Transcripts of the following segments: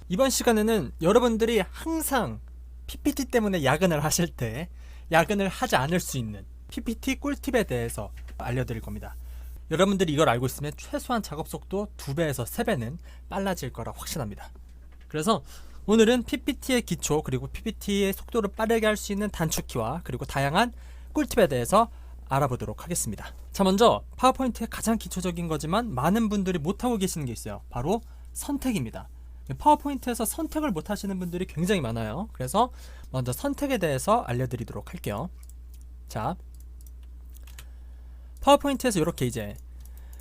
이번 시간에는 여러분들이 항상 PPT 때문에 야근을 하실 때 야근을 하지 않을 수 있는 PPT 꿀팁에 대해서 알려드릴 겁니다. 여러분들이 이걸 알고 있으면 최소한 작업 속도 2배에서 3배는 빨라질 거라 확신합니다. 그래서 오늘은 PPT의 기초 그리고 PPT의 속도를 빠르게 할 수 있는 단축키와 그리고 다양한 꿀팁에 대해서 알아보도록 하겠습니다. 자, 먼저 파워포인트의 가장 기초적인 거지만 많은 분들이 못하고 계시는 게 있어요. 바로 선택입니다. 파워포인트에서 선택을 못 하시는 분들이 굉장히 많아요. 그래서 먼저 선택에 대해서 알려드리도록 할게요. 자, 파워포인트에서 이렇게 이제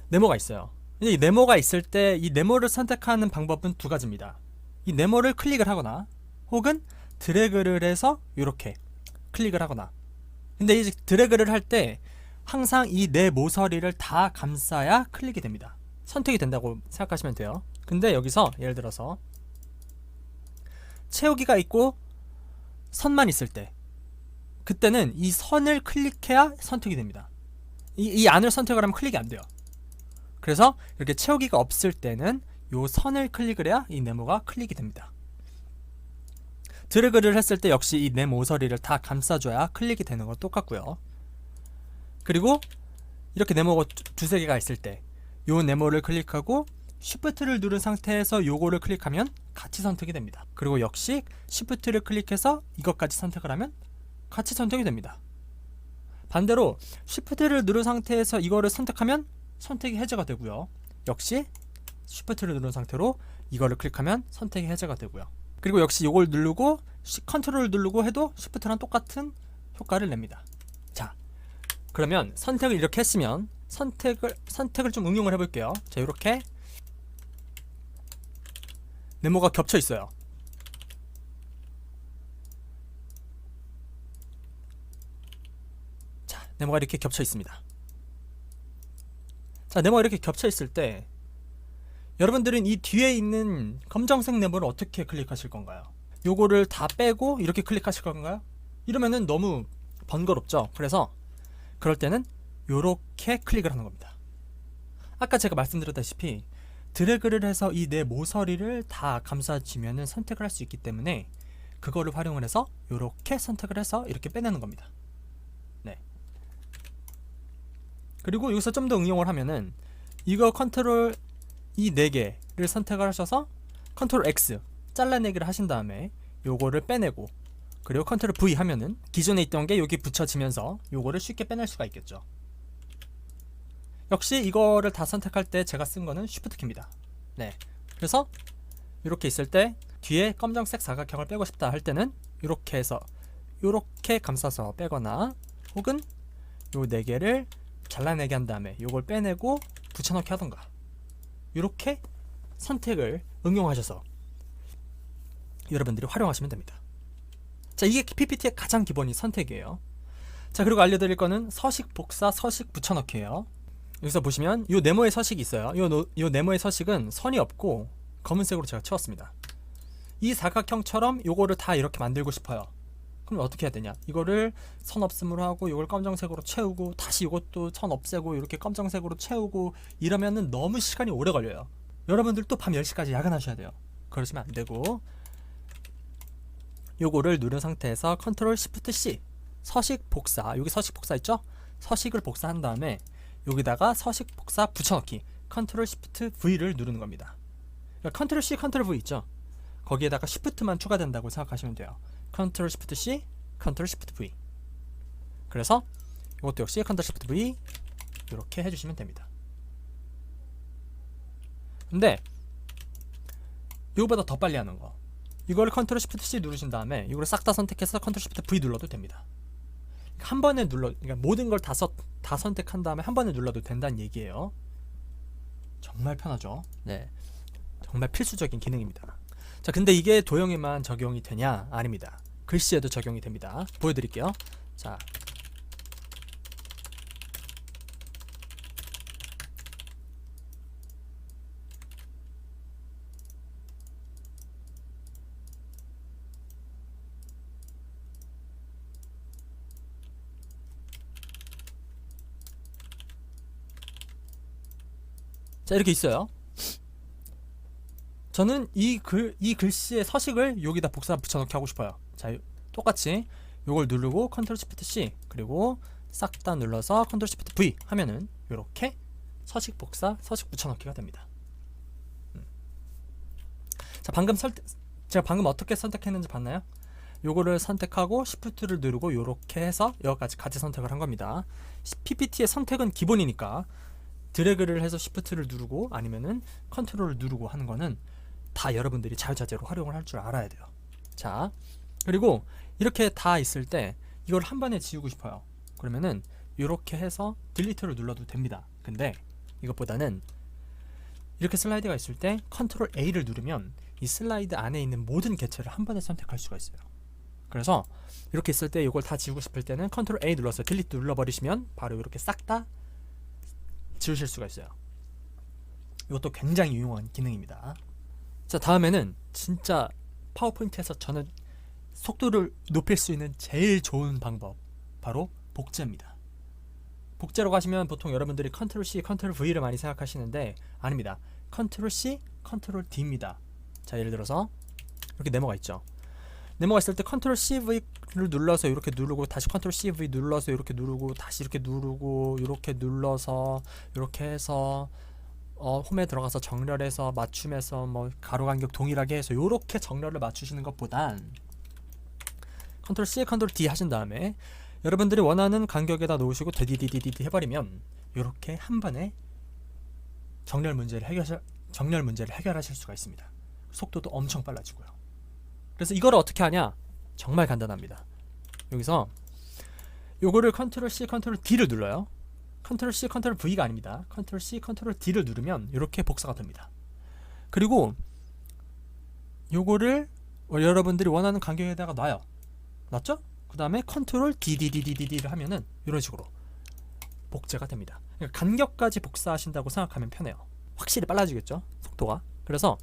네모가 있어요. 이 네모가 있을 때 이 네모를 선택하는 방법은 두 가지입니다. 이 네모를 클릭을 하거나 혹은 드래그를 해서 이렇게 클릭을 하거나. 근데 이 드래그를 할 때 항상 이 네 모서리를 다 감싸야 클릭이 됩니다. 선택이 된다고 생각하시면 돼요. 근데 여기서 예를 들어서 채우기가 있고 선만 있을 때 그때는 이 선을 클릭해야 선택이 됩니다. 이 안을 선택을 하면 클릭이 안 돼요. 그래서 이렇게 채우기가 없을 때는 이 선을 클릭을 해야 이 네모가 클릭이 됩니다. 드래그를 했을 때 역시 이 네 모서리를 다 감싸줘야 클릭이 되는 건 똑같고요. 그리고 이렇게 네모가 두세 개가 있을 때 이 네모를 클릭하고 Shift를 누른 상태에서 요거를 클릭하면 같이 선택이 됩니다. 그리고 역시 Shift를 클릭해서 이것까지 선택을 하면 같이 선택이 됩니다. 반대로 Shift를 누른 상태에서 이거를 선택하면 선택이 해제가 되고요. 역시 Shift를 누른 상태로 이거를 클릭하면 선택이 해제가 되고요. 그리고 역시 이걸 누르고 컨트롤을 누르고 해도 Shift랑 똑같은 효과를 냅니다. 자, 그러면 선택을 이렇게 했으면 선택을 좀 응용을 해볼게요. 자, 이렇게 네모가 겹쳐 있어요. 자, 네모가 이렇게 겹쳐 있습니다. 자, 네모가 이렇게 겹쳐 있을 때 여러분들은 이 뒤에 있는 검정색 네모를 어떻게 클릭하실 건가요? 요거를 다 빼고 이렇게 클릭하실 건가요? 이러면은 너무 번거롭죠. 그래서 그럴 때는 요렇게 클릭을 하는 겁니다. 아까 제가 말씀드렸다시피 드래그를 해서 이 네 모서리를 다 감싸주면은 선택을 할 수 있기 때문에 그거를 활용을 해서 요렇게 선택을 해서 이렇게 빼내는 겁니다. 네. 그리고 여기서 좀 더 응용을 하면은 이거 컨트롤 이 4개를 선택을 하셔서 컨트롤 X 잘라내기를 하신 다음에 요거를 빼내고 그리고 컨트롤 V 하면은 기존에 있던 게 여기 붙여지면서 요거를 쉽게 빼낼 수가 있겠죠. 역시 이거를 다 선택할 때 제가 쓴 거는 Shift 키입니다. 네. 그래서 이렇게 있을 때 뒤에 검정색 사각형을 빼고 싶다 할 때는 이렇게 해서 이렇게 감싸서 빼거나 혹은 요 4개를 잘라내게 한 다음에 요걸 빼내고 붙여넣기 하던가 이렇게 선택을 응용하셔서 여러분들이 활용하시면 됩니다. 자, 이게 PPT의 가장 기본이 선택이에요. 자, 그리고 알려드릴 거는 서식 복사 서식 붙여넣기예요. 여기서 보시면 요 네모의 서식이 있어요. 요 네모의 서식은 선이 없고 검은색으로 제가 채웠습니다. 이 사각형처럼 요거를 다 이렇게 만들고 싶어요. 그럼 어떻게 해야 되냐? 이거를 선 없음으로 하고 이걸 검정색으로 채우고 다시 이것도 선 없애고 이렇게 검정색으로 채우고 이러면은 너무 시간이 오래 걸려요. 여러분들 또 밤 10시까지 야근하셔야 돼요. 그러시면 안 되고 요거를 누른 상태에서 컨트롤 시프트 C 서식 복사, 여기 서식 복사 있죠? 서식을 복사한 다음에 여기다가 서식 복사 붙여넣기 컨트롤 시프트 V를 누르는 겁니다. 그러니까 컨트롤 C 컨트롤 V 있죠? 거기에다가 시프트만 추가된다고 생각하시면 돼요. 컨트롤 시프트 C 컨트롤 시프트 V. 그래서 이것도 역시 컨트롤 시프트 V 이렇게 해주시면 됩니다. 근데 이거보다 더 빨리 하는 거, 이걸 컨트롤 시프트 C 누르신 다음에 이걸 싹 다 선택해서 컨트롤 시프트 V 눌러도 됩니다. 한 번에 그러니까 모든 걸 다 선택한 다음에 한 번에 눌러도 된다는 얘기예요. 정말 편하죠. 네, 정말 필수적인 기능입니다. 자, 근데 이게 도형에만 적용이 되냐? 아닙니다. 글씨에도 적용이 됩니다. 보여드릴게요. 자, 이렇게 있어요. 저는 이 글씨의 서식을 여기다 복사 붙여넣기 하고 싶어요. 자, 똑같이 요걸 누르고 컨트롤 시프트 C 그리고 싹 다 눌러서 컨트롤 시프트 V 하면은 요렇게 서식 복사, 서식 붙여넣기가 됩니다. 자, 제가 방금 어떻게 선택했는지 봤나요? 요거를 선택하고 시프트를 누르고 요렇게 해서 여기까지 같이 선택을 한 겁니다. PPT의 선택은 기본이니까 드래그를 해서 시프트를 누르고 아니면은 컨트롤을 누르고 하는 거는 다 여러분들이 자유자재로 활용을 할 줄 알아야 돼요. 자, 그리고 이렇게 다 있을 때 이걸 한 번에 지우고 싶어요. 그러면은 이렇게 해서 딜리트를 눌러도 됩니다. 근데 이것보다는 이렇게 슬라이드가 있을 때 컨트롤 A를 누르면 이 슬라이드 안에 있는 모든 개체를 한 번에 선택할 수가 있어요. 그래서 이렇게 있을 때 이걸 다 지우고 싶을 때는 컨트롤 A 눌러서 딜리트 눌러버리시면 바로 이렇게 싹 다 지우실 수가 있어요. 이것도 굉장히 유용한 기능입니다. 자, 다음에는 진짜 파워포인트에서 저는 속도를 높일 수 있는 제일 좋은 방법, 바로 복제입니다. 복제로 가시면 보통 여러분들이 컨트롤 C, 컨트롤 V를 많이 생각하시는데 아닙니다. 컨트롤 C, 컨트롤 D입니다. 자, 예를 들어서 이렇게 네모가 있죠. 네모가 있을 때 컨트롤 C, V를 눌러서 이렇게 누르고 다시 컨트롤 C, V 눌러서 이렇게 누르고 다시 이렇게 누르고 이렇게 눌러서 이렇게 해서 홈에 들어가서 정렬해서 맞춤해서 뭐 가로 간격 동일하게 해서 이렇게 정렬을 맞추시는 것보단 컨트롤 C, 컨트롤 D 하신 다음에 여러분들이 원하는 간격에다 놓으시고 디디디디디 해버리면 이렇게 한 번에 정렬 문제를 해결하실 수가 있습니다. 속도도 엄청 빨라지고요. 그래서 이걸 어떻게 하냐? 정말 간단합니다. 여기서 요거를 컨트롤 C, 컨트롤 D를 눌러요. 컨트롤 C, 컨트롤 V가 아닙니다. 컨트롤 C, 컨트롤 D를 누르면 이렇게 복사가 됩니다. 그리고 요거를 여러분들이 원하는 간격에다가 놔요. 놨죠? 그 다음에 컨트롤 DDDDD를 하면은 이런 식으로 복제가 됩니다. 그러니까 간격까지 복사하신다고 생각하면 편해요. 확실히 빨라지겠죠? 속도가. 그래서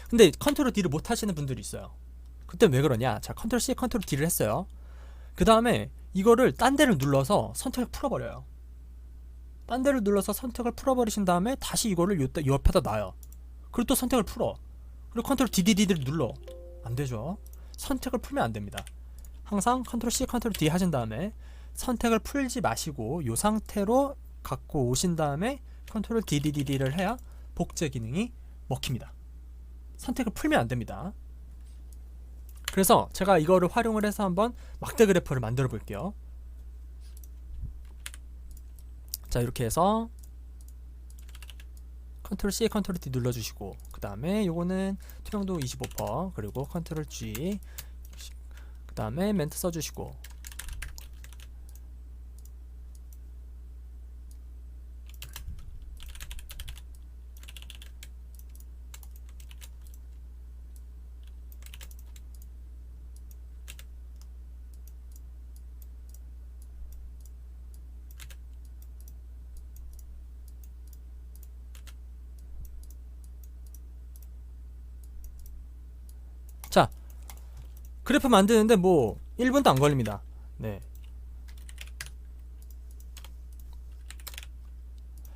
근데 컨트롤 D를 못 하시는 분들이 있어요. 그때 왜 그러냐? 자, 컨트롤 C, 컨트롤 D를 했어요. 그 다음에 이거를 딴 데를 눌러서 선택을 풀어버려요. 딴 데를 눌러서 선택을 풀어버리신 다음에 다시 이거를 옆에다 놔요. 그리고 또 선택을 풀어. 그리고 컨트롤 DDD를 눌러. 안 되죠? 선택을 풀면 안 됩니다. 항상 컨트롤 C, 컨트롤 D 하신 다음에 선택을 풀지 마시고 이 상태로 갖고 오신 다음에 컨트롤 DDD를 해야 복제 기능이 먹힙니다. 선택을 풀면 안 됩니다. 그래서 제가 이거를 활용을 해서 한번 막대 그래프를 만들어 볼게요. 자, 이렇게 해서 컨트롤 C, 컨트롤 D 눌러주시고 그 다음에 요거는 투명도 25% 그리고 컨트롤 G 그 다음에 멘트 써주시고 자, 그래프 만드는데 뭐 1분도 안 걸립니다. 네.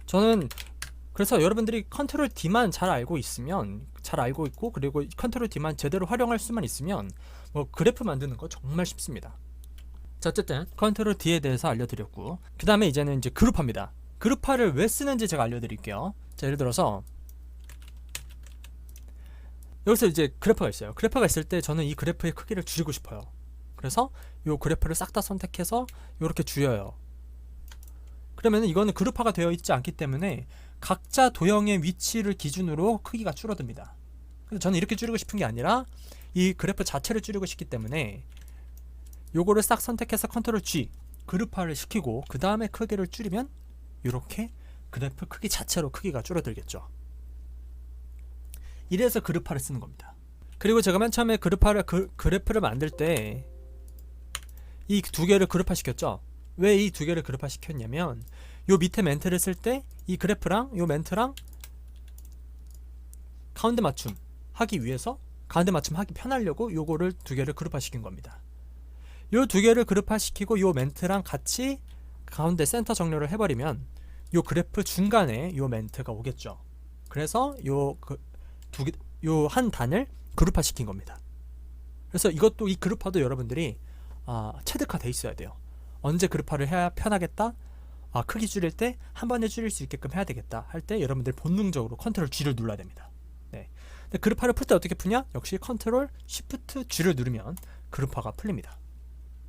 저는 그래서 여러분들이 컨트롤 D만 잘 알고 있고 그리고 컨트롤 D만 제대로 활용할 수만 있으면 뭐 그래프 만드는 거 정말 쉽습니다. 자, 어쨌든 컨트롤 D에 대해서 알려드렸고 그 다음에 이제는 이제 그룹화입니다. 그룹화를 왜 쓰는지 제가 알려드릴게요. 자, 예를 들어서 여기서 이제 그래프가 있어요. 그래프가 있을 때 저는 이 그래프의 크기를 줄이고 싶어요. 그래서 이 그래프를 싹 다 선택해서 이렇게 줄여요. 그러면 이거는 그룹화가 되어 있지 않기 때문에 각자 도형의 위치를 기준으로 크기가 줄어듭니다. 그래서 저는 이렇게 줄이고 싶은 게 아니라 이 그래프 자체를 줄이고 싶기 때문에 요거를 싹 선택해서 컨트롤 G 그룹화를 시키고 그 다음에 크기를 줄이면 이렇게 그래프 크기 자체로 크기가 줄어들겠죠. 이래서 그룹화를 쓰는 겁니다. 그리고 제가 맨 처음에 그래프를 만들 때 이 두 개를 그룹화 시켰죠. 왜 이 두 개를 그룹화 시켰냐면 요 밑에 멘트를 쓸 때 이 그래프랑 요 멘트랑 가운데 맞춤 하기 위해서 가운데 맞춤 하기 편하려고 요거를 두 개를 그룹화 시킨 겁니다. 요 두 개를 그룹화 시키고 요 멘트랑 같이 가운데 센터 정렬을 해버리면 요 그래프 중간에 요 멘트가 오겠죠. 그래서 요 한 단을 그룹화 시킨 겁니다. 그래서 이것도 이 그룹화도 여러분들이 체득화 돼 있어야 돼요. 언제 그룹화를 해야 편하겠다, 크기 줄일 때 한 번에 줄일 수 있게끔 해야 되겠다 할 때 여러분들 본능적으로 컨트롤 G를 눌러야 됩니다. 네. 근데 그룹화를 풀 때 어떻게 푸냐? 역시 컨트롤 Shift G를 누르면 그룹화가 풀립니다.